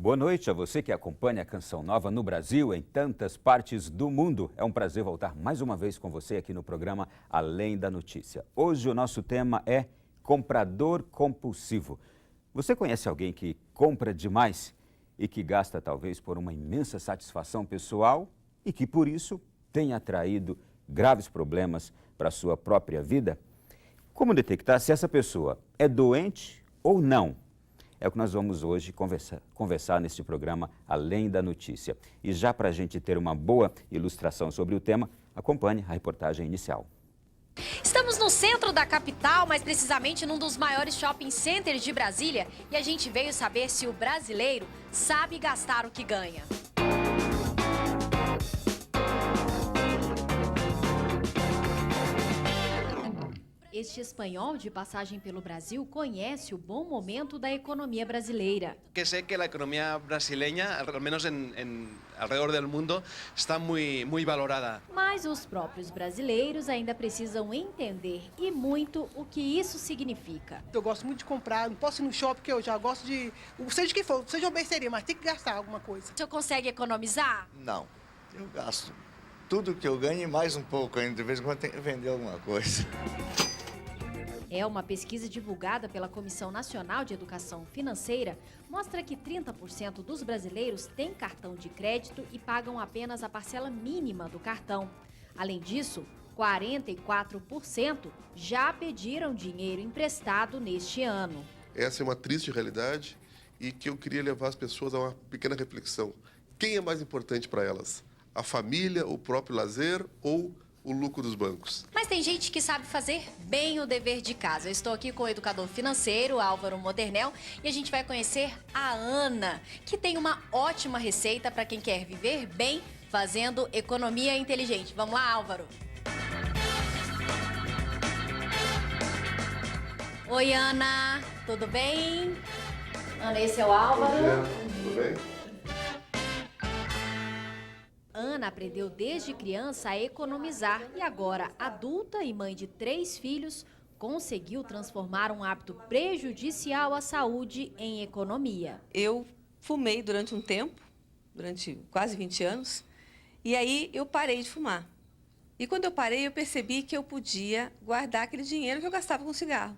Boa noite a você que acompanha a Canção Nova no Brasil, em tantas partes do mundo. É um prazer voltar mais uma vez com você aqui no programa Além da Notícia. Hoje o nosso tema é comprador compulsivo. Você conhece alguém que compra demais e que gasta talvez por uma imensa satisfação pessoal e que por isso tem atraído graves problemas para a sua própria vida? Como detectar se essa pessoa é doente ou não? É o que nós vamos hoje conversar neste programa Além da Notícia. E já para a gente ter uma boa ilustração sobre o tema, acompanhe a reportagem inicial. Estamos no centro da capital, mais precisamente num dos maiores shopping centers de Brasília. E a gente veio saber se o brasileiro sabe gastar o que ganha. Este espanhol de passagem pelo Brasil conhece o bom momento da economia brasileira. Que sé que la economía brasileña, al menos alrededor del mundo, está muy valorada. Mas os próprios brasileiros ainda precisam entender e muito o que isso significa. Eu gosto muito de comprar, não posso ir no shopping porque eu já gosto de, seja o que for, seja uma besteira, mas tem que gastar alguma coisa. O senhor consegue economizar? Não, eu gasto tudo que eu ganho e mais um pouco ainda, de vez em quando tem que vender alguma coisa. É uma pesquisa divulgada pela Comissão Nacional de Educação Financeira, mostra que 30% dos brasileiros têm cartão de crédito e pagam apenas a parcela mínima do cartão. Além disso, 44% já pediram dinheiro emprestado neste ano. Essa é uma triste realidade e que eu queria levar as pessoas a uma pequena reflexão. Quem é mais importante para elas? A família, o próprio lazer ou o lucro dos bancos? Mas tem gente que sabe fazer bem o dever de casa. Eu estou aqui com o educador financeiro, Álvaro Modernel, e a gente vai conhecer a Ana, que tem uma ótima receita para quem quer viver bem fazendo economia inteligente. Vamos lá, Álvaro. Oi, Ana, tudo bem? Ana, esse é o Álvaro. Bom dia, tudo bem? Ana aprendeu desde criança a economizar e agora, adulta e mãe de 3 filhos, conseguiu transformar um hábito prejudicial à saúde em economia. Eu fumei durante um tempo, durante quase 20 anos, e aí eu parei de fumar. E quando eu parei, eu percebi que eu podia guardar aquele dinheiro que eu gastava com cigarro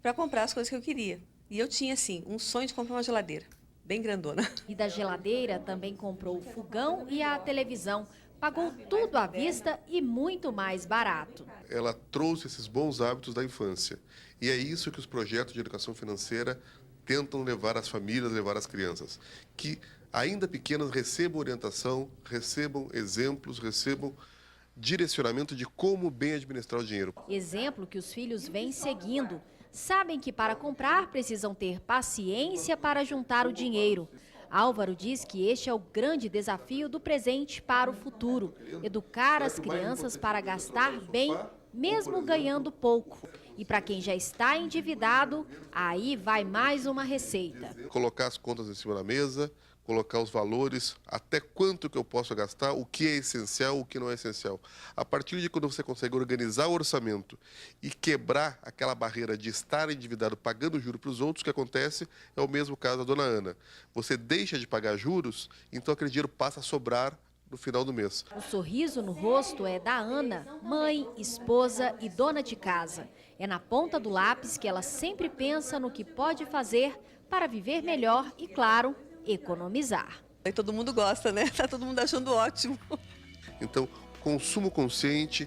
para comprar as coisas que eu queria. E eu tinha, assim, um sonho de comprar uma geladeira. Bem grandona. E da geladeira também comprou o fogão e a televisão. Pagou tudo à vista e muito mais barato. Ela trouxe esses bons hábitos da infância. E é isso que os projetos de educação financeira tentam levar às famílias, levar às crianças. Que, ainda pequenas, recebam orientação, recebam exemplos, recebam direcionamento de como bem administrar o dinheiro. Exemplo que os filhos vêm seguindo. Sabem que para comprar precisam ter paciência para juntar o dinheiro. Álvaro diz que este é o grande desafio do presente para o futuro. Educar as crianças para gastar bem, mesmo ganhando pouco. E para quem já está endividado, aí vai mais uma receita. Colocar as contas em cima da mesa, colocar os valores, até quanto que eu posso gastar, o que é essencial, o que não é essencial. A partir de quando você consegue organizar o orçamento e quebrar aquela barreira de estar endividado pagando juros para os outros, o que acontece é o mesmo caso da dona Ana. Você deixa de pagar juros, então aquele dinheiro passa a sobrar no final do mês. O sorriso no rosto é da Ana, mãe, esposa e dona de casa. É na ponta do lápis que ela sempre pensa no que pode fazer para viver melhor e, claro, economizar. E todo mundo gosta, né? Tá todo mundo achando ótimo. Então, consumo consciente,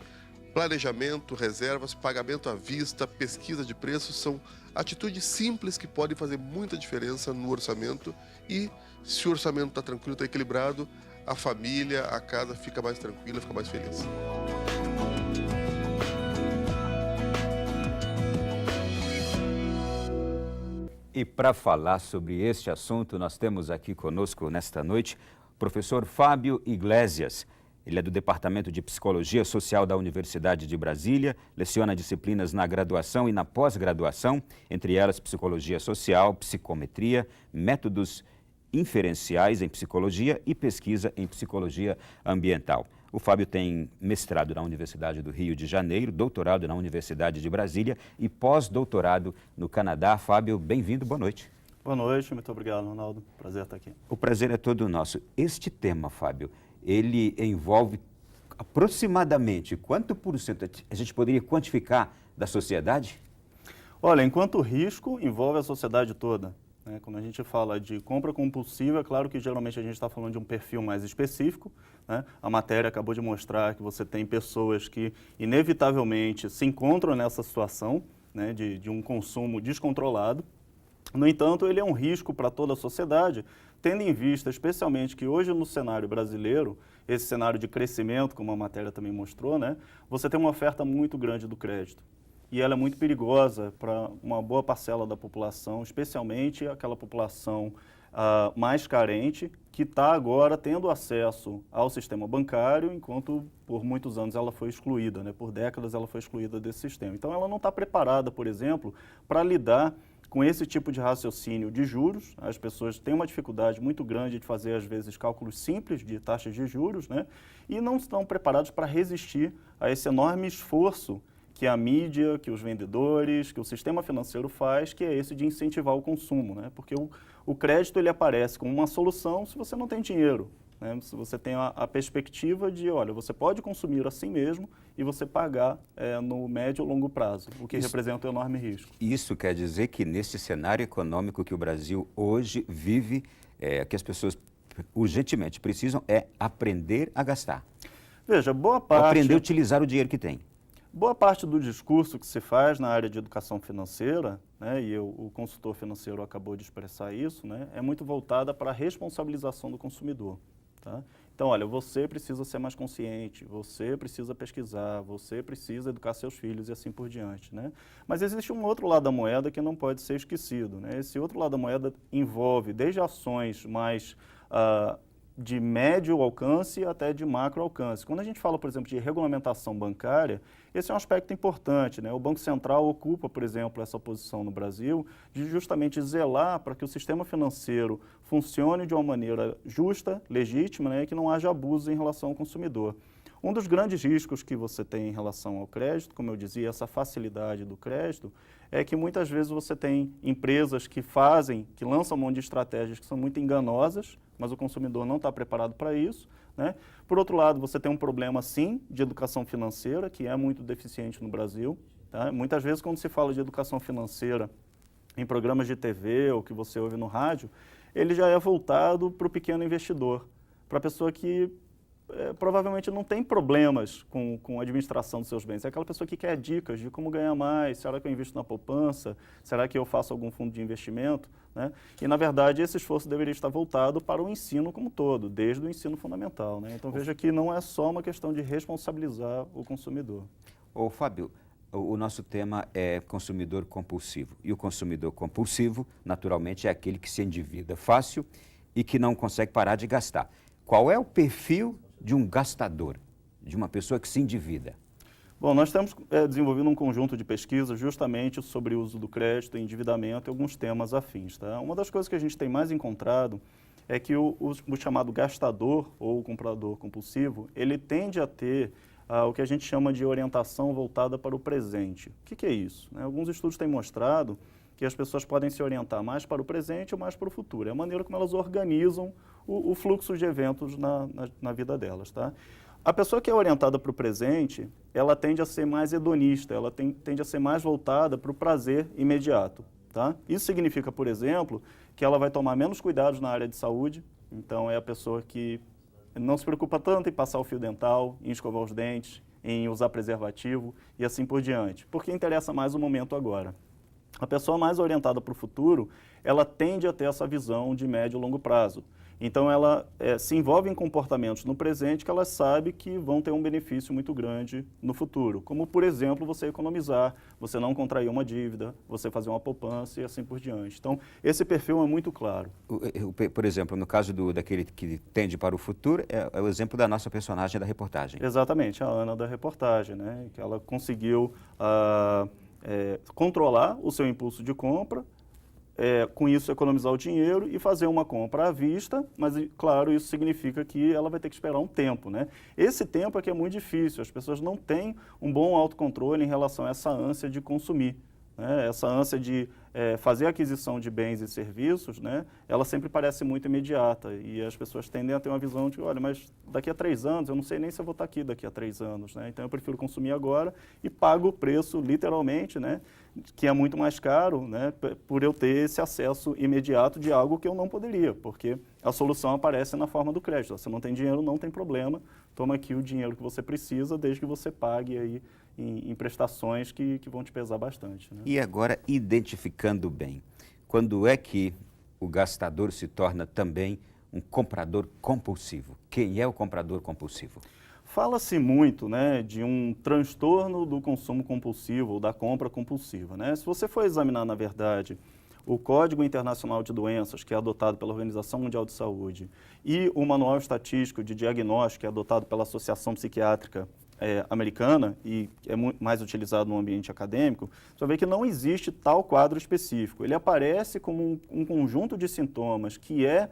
planejamento, reservas, pagamento à vista, pesquisa de preços são atitudes simples que podem fazer muita diferença no orçamento e, se o orçamento está tranquilo, está equilibrado, a família, a casa fica mais tranquila, fica mais feliz. E para falar sobre este assunto, nós temos aqui conosco nesta noite o professor Fábio Iglesias. Ele é do Departamento de Psicologia Social da Universidade de Brasília, leciona disciplinas na graduação e na pós-graduação, entre elas psicologia social, psicometria, métodos inferenciais em psicologia e pesquisa em psicologia ambiental. O Fábio tem mestrado na Universidade do Rio de Janeiro, doutorado na Universidade de Brasília e pós-doutorado no Canadá. Fábio, bem-vindo, boa noite. Boa noite, muito obrigado, Ronaldo. Prazer estar aqui. O prazer é todo nosso. Este tema, Fábio, ele envolve aproximadamente quanto por cento a gente poderia quantificar da sociedade? Olha, enquanto risco envolve a sociedade toda, né? Quando a gente fala de compra compulsiva, é claro que geralmente a gente está falando de um perfil mais específico, né? A matéria acabou de mostrar que você tem pessoas que inevitavelmente se encontram nessa situação, né, de um consumo descontrolado. No entanto, ele é um risco para toda a sociedade, tendo em vista especialmente que hoje no cenário brasileiro, esse cenário de crescimento, como a matéria também mostrou, né, você tem uma oferta muito grande do crédito. E ela é muito perigosa para uma boa parcela da população, especialmente aquela população mais carente, que está agora tendo acesso ao sistema bancário, enquanto por muitos anos ela foi excluída, né, por décadas ela foi excluída desse sistema. Então ela não está preparada, por exemplo, para lidar com esse tipo de raciocínio de juros. As pessoas têm uma dificuldade muito grande de fazer, às vezes, cálculos simples de taxas de juros, né? E não estão preparados para resistir a esse enorme esforço que a mídia, que os vendedores, que o sistema financeiro faz, que é esse de incentivar o consumo, né? Porque o crédito ele aparece como uma solução se você não tem dinheiro, né? Se você tem a perspectiva de, olha, você pode consumir assim mesmo e você pagar no médio ou longo prazo, o que representa um enorme risco. Isso quer dizer que nesse cenário econômico que o Brasil hoje vive, que as pessoas urgentemente precisam aprender a gastar. Veja, boa parte... Aprender a utilizar o dinheiro que tem. Boa parte do discurso que se faz na área de educação financeira, né, e o consultor financeiro acabou de expressar isso, né, é muito voltada para a responsabilização do consumidor. Tá? Então, olha, você precisa ser mais consciente, você precisa pesquisar, você precisa educar seus filhos e assim por diante, né? Mas existe um outro lado da moeda que não pode ser esquecido, né? Esse outro lado da moeda envolve desde ações mais de médio alcance até de macro alcance. Quando a gente fala, por exemplo, de regulamentação bancária, esse é um aspecto importante, né? O Banco Central ocupa, por exemplo, essa posição no Brasil de justamente zelar para que o sistema financeiro funcione de uma maneira justa, legítima, né? E que não haja abuso em relação ao consumidor. Um dos grandes riscos que você tem em relação ao crédito, como eu dizia, essa facilidade do crédito, é que muitas vezes você tem empresas que lançam mão de estratégias que são muito enganosas, mas o consumidor não está preparado para isso, né? Por outro lado, você tem um problema, sim, de educação financeira, que é muito deficiente no Brasil. Tá? Muitas vezes, quando se fala de educação financeira em programas de TV ou que você ouve no rádio, ele já é voltado para o pequeno investidor, para a pessoa que provavelmente não tem problemas com a administração dos seus bens. É aquela pessoa que quer dicas de como ganhar mais, será que eu invisto na poupança, será que eu faço algum fundo de investimento, né? E, na verdade, esse esforço deveria estar voltado para o ensino como um todo, desde o ensino fundamental, né? Então, veja que não é só uma questão de responsabilizar o consumidor. Ô, Fábio, o nosso tema é consumidor compulsivo. E o consumidor compulsivo, naturalmente, é aquele que se endivida fácil e que não consegue parar de gastar. Qual é o perfil de um gastador, de uma pessoa que se endivida? Bom, nós temos desenvolvido um conjunto de pesquisas justamente sobre o uso do crédito, endividamento e alguns temas afins. Tá? Uma das coisas que a gente tem mais encontrado é que o chamado gastador ou comprador compulsivo, ele tende a ter o que a gente chama de orientação voltada para o presente. O que é isso? Alguns estudos têm mostrado que as pessoas podem se orientar mais para o presente ou mais para o futuro. É a maneira como elas organizam o fluxo de eventos na vida delas. Tá? A pessoa que é orientada para o presente, ela tende a ser mais hedonista, ela tende a ser mais voltada para o prazer imediato. Tá? Isso significa, por exemplo, que ela vai tomar menos cuidados na área de saúde, então é a pessoa que não se preocupa tanto em passar o fio dental, em escovar os dentes, em usar preservativo e assim por diante, porque interessa mais o momento agora. A pessoa mais orientada para o futuro, ela tende a ter essa visão de médio e longo prazo. Então, ela se envolve em comportamentos no presente que ela sabe que vão ter um benefício muito grande no futuro. Como, por exemplo, você economizar, você não contrair uma dívida, você fazer uma poupança e assim por diante. Então, esse perfil é muito claro. Por exemplo, no caso daquele que tende para o futuro, é o exemplo da nossa personagem da reportagem. Exatamente, a Ana da reportagem, né? Que ela conseguiu controlar o seu impulso de compra, com isso economizar o dinheiro e fazer uma compra à vista, mas, claro, isso significa que ela vai ter que esperar um tempo, né? Esse tempo é que é muito difícil, as pessoas não têm um bom autocontrole em relação a essa ânsia de consumir, né? Essa ânsia de fazer a aquisição de bens e serviços, né, ela sempre parece muito imediata e as pessoas tendem a ter uma visão de, olha, mas daqui a 3 anos, eu não sei nem se eu vou estar aqui daqui a 3 anos, né, então eu prefiro consumir agora e pago o preço, literalmente, né, que é muito mais caro, né, por eu ter esse acesso imediato de algo que eu não poderia, porque a solução aparece na forma do crédito. Você não tem dinheiro, não tem problema, toma aqui o dinheiro que você precisa, desde que você pague aí em prestações que vão te pesar bastante, né? E agora, identificando bem, quando é que o gastador se torna também um comprador compulsivo? Quem é o comprador compulsivo? Fala-se muito, né, de um transtorno do consumo compulsivo ou da compra compulsiva, né? Se você for examinar, na verdade, o Código Internacional de Doenças, que é adotado pela Organização Mundial de Saúde, e o Manual Estatístico de Diagnóstico, que é adotado pela Associação Psiquiátrica americana e é mais utilizado no ambiente acadêmico, você vai ver que não existe tal quadro específico. Ele aparece como um conjunto de sintomas que é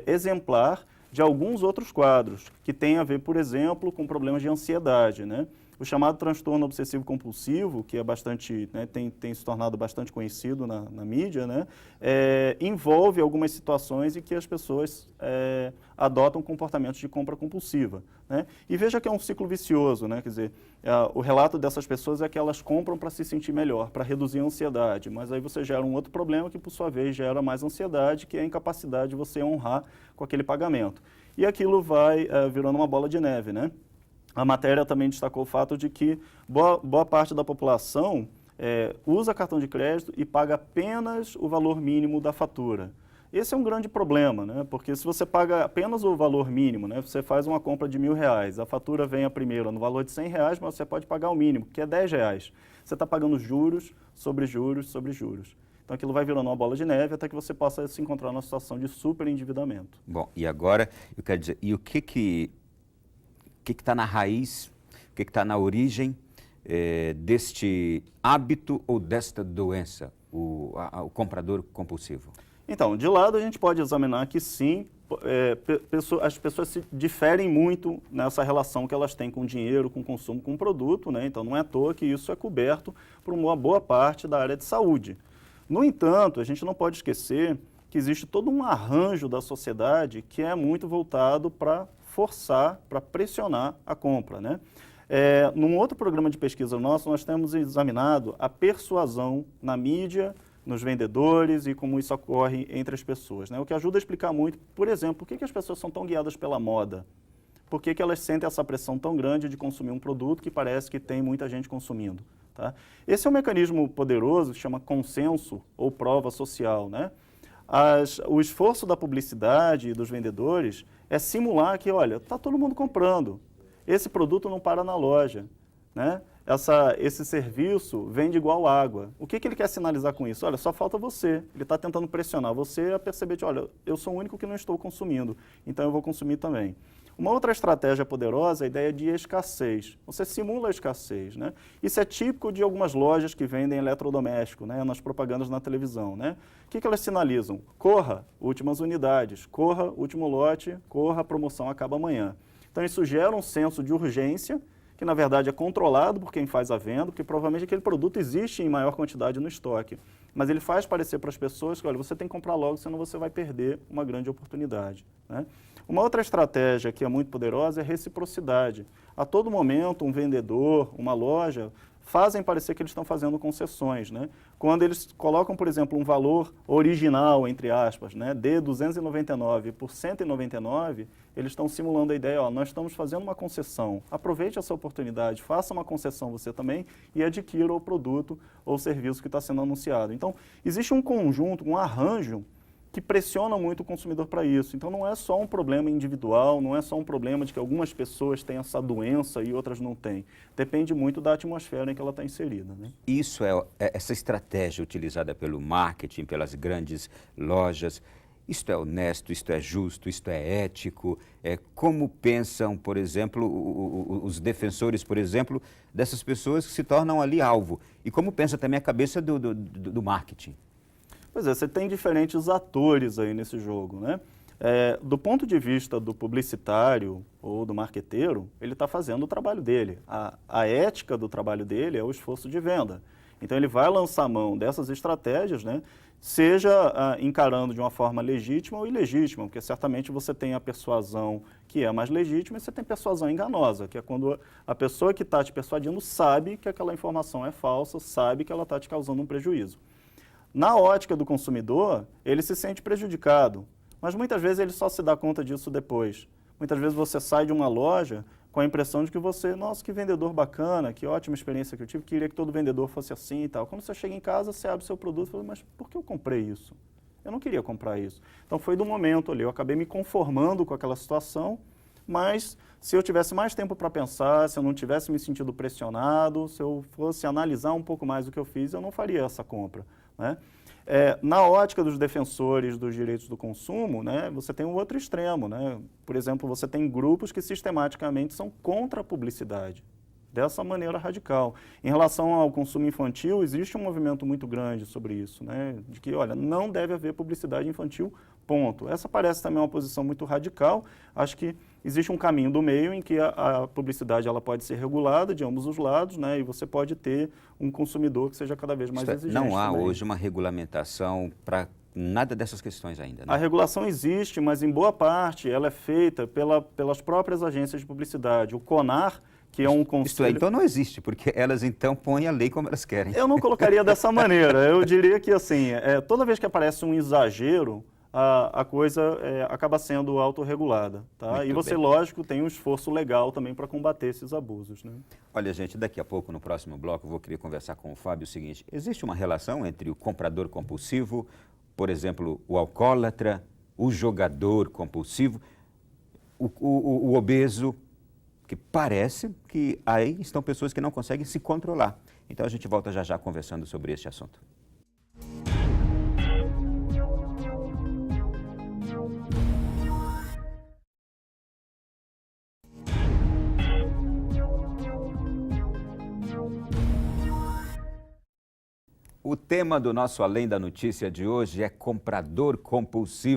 exemplar de alguns outros quadros, que tem a ver, por exemplo, com problemas de ansiedade, né? O chamado transtorno obsessivo-compulsivo, que é bastante, né, tem se tornado bastante conhecido na mídia, né, envolve algumas situações em que as pessoas adotam comportamentos de compra compulsiva, né? E veja que é um ciclo vicioso, né? Quer dizer, o relato dessas pessoas é que elas compram para se sentir melhor, para reduzir a ansiedade, mas aí você gera um outro problema que, por sua vez, gera mais ansiedade, que é a incapacidade de você honrar com aquele pagamento. E aquilo vai virando uma bola de neve, né? A matéria também destacou o fato de que boa parte da população usa cartão de crédito e paga apenas o valor mínimo da fatura. Esse é um grande problema, né? Porque se você paga apenas o valor mínimo, né? Você faz uma compra de R$1.000, a fatura vem a primeira no valor de R$100, mas você pode pagar o mínimo, que é R$10. Você está pagando juros sobre juros sobre juros. Então aquilo vai virando uma bola de neve até que você possa se encontrar numa situação de superendividamento. Bom, e agora, eu quero dizer, e o que está na raiz, o que está na origem deste hábito ou desta doença, o comprador compulsivo? Então, de lado a gente pode examinar que sim, as pessoas se diferem muito nessa relação que elas têm com o dinheiro, com o consumo, com o produto, né? Então não é à toa que isso é coberto por uma boa parte da área de saúde. No entanto, a gente não pode esquecer que existe todo um arranjo da sociedade que é muito voltado para forçar, para pressionar a compra, né? Num outro programa de pesquisa nosso, nós temos examinado a persuasão na mídia, nos vendedores e como isso ocorre entre as pessoas, né? O que ajuda a explicar muito, por exemplo, por que as pessoas são tão guiadas pela moda? Por que elas sentem essa pressão tão grande de consumir um produto que parece que tem muita gente consumindo? Tá? Esse é um mecanismo poderoso que se chama consenso ou prova social, né? O esforço da publicidade e dos vendedores é simular que, olha, está todo mundo comprando, esse produto não para na loja, né? Esse serviço vende igual água. O que ele quer sinalizar com isso? Olha, só falta você. Ele está tentando pressionar você a perceber de, olha, eu sou o único que não estou consumindo, então eu vou consumir também. Uma outra estratégia poderosa é a ideia de escassez. Você simula a escassez, né? Isso é típico de algumas lojas que vendem eletrodoméstico, né? Nas propagandas na televisão, né? O que elas sinalizam? Corra, últimas unidades. Corra, último lote. Corra, a promoção acaba amanhã. Então isso gera um senso de urgência, que na verdade é controlado por quem faz a venda, porque provavelmente aquele produto existe em maior quantidade no estoque. Mas ele faz parecer para as pessoas que, olha, você tem que comprar logo, senão você vai perder uma grande oportunidade, né? Uma outra estratégia que é muito poderosa é a reciprocidade. A todo momento, um vendedor, uma loja, fazem parecer que eles estão fazendo concessões, né? Quando eles colocam, por exemplo, um valor original, entre aspas, né, de 299 por 199, eles estão simulando a ideia, ó, nós estamos fazendo uma concessão, aproveite essa oportunidade, faça uma concessão você também e adquira o produto ou o serviço que está sendo anunciado. Então, existe um conjunto, um arranjo que pressiona muito o consumidor para isso. Então não é só um problema individual, não é só um problema de que algumas pessoas têm essa doença e outras não têm. Depende muito da atmosfera em que ela está inserida, né? Isso essa estratégia utilizada pelo marketing, pelas grandes lojas, isto é honesto, isto é justo, isto é ético? Como pensam, por exemplo, os defensores, por exemplo, dessas pessoas que se tornam ali alvo? E como pensa também a cabeça do marketing? Pois é, você tem diferentes atores aí nesse jogo, né? Do ponto de vista do publicitário ou do marqueteiro, ele está fazendo o trabalho dele. A ética do trabalho dele é o esforço de venda. Então ele vai lançar mão dessas estratégias, né? Seja encarando de uma forma legítima ou ilegítima, porque certamente você tem a persuasão que é mais legítima e você tem persuasão enganosa, que é quando a pessoa que está te persuadindo sabe que aquela informação é falsa, sabe que ela está te causando um prejuízo. Na ótica do consumidor, ele se sente prejudicado, mas muitas vezes ele só se dá conta disso depois. Muitas vezes você sai de uma loja com a impressão de que você, nossa, que vendedor bacana, que ótima experiência que eu tive, queria que todo vendedor fosse assim e tal. Quando você chega em casa, você abre o seu produto e fala, mas por que eu comprei isso? Eu não queria comprar isso. Então foi do momento ali, eu acabei me conformando com aquela situação, mas se eu tivesse mais tempo para pensar, se eu não tivesse me sentido pressionado, se eu fosse analisar um pouco mais o que eu fiz, eu não faria essa compra, né? Na ótica dos defensores dos direitos do consumo, né, você tem um outro extremo, né? Por exemplo, você tem grupos que sistematicamente são contra a publicidade, dessa maneira radical. Em relação ao consumo infantil, existe um movimento muito grande sobre isso, né? De que, olha, não deve haver publicidade infantil, ponto. Essa parece também uma posição muito radical. Acho que existe um caminho do meio em que a publicidade ela pode ser regulada de ambos os lados, né? E você pode ter um consumidor que seja cada vez mais exigente. Não há também. hoje uma regulamentação para nada dessas questões ainda, né? A regulação existe, mas em boa parte ela é feita pelas próprias agências de publicidade. O CONAR, que é um conselho... Isto é, então não existe, porque elas então põem a lei como elas querem. Eu não colocaria dessa maneira. Eu diria que, assim, toda vez que aparece um exagero, a coisa acaba sendo autorregulada, tá? Muito E você, bem. lógico, tem um esforço legal também para combater esses abusos, né? Olha, gente, daqui a pouco, no próximo bloco, eu vou querer conversar com o Fábio o seguinte: existe uma relação entre o comprador compulsivo, por exemplo, o alcoólatra, o jogador compulsivo, o obeso, que parece que aí estão pessoas que não conseguem se controlar. Então a gente volta já já conversando sobre este assunto. O tema do nosso Além da Notícia de hoje é comprador compulsivo.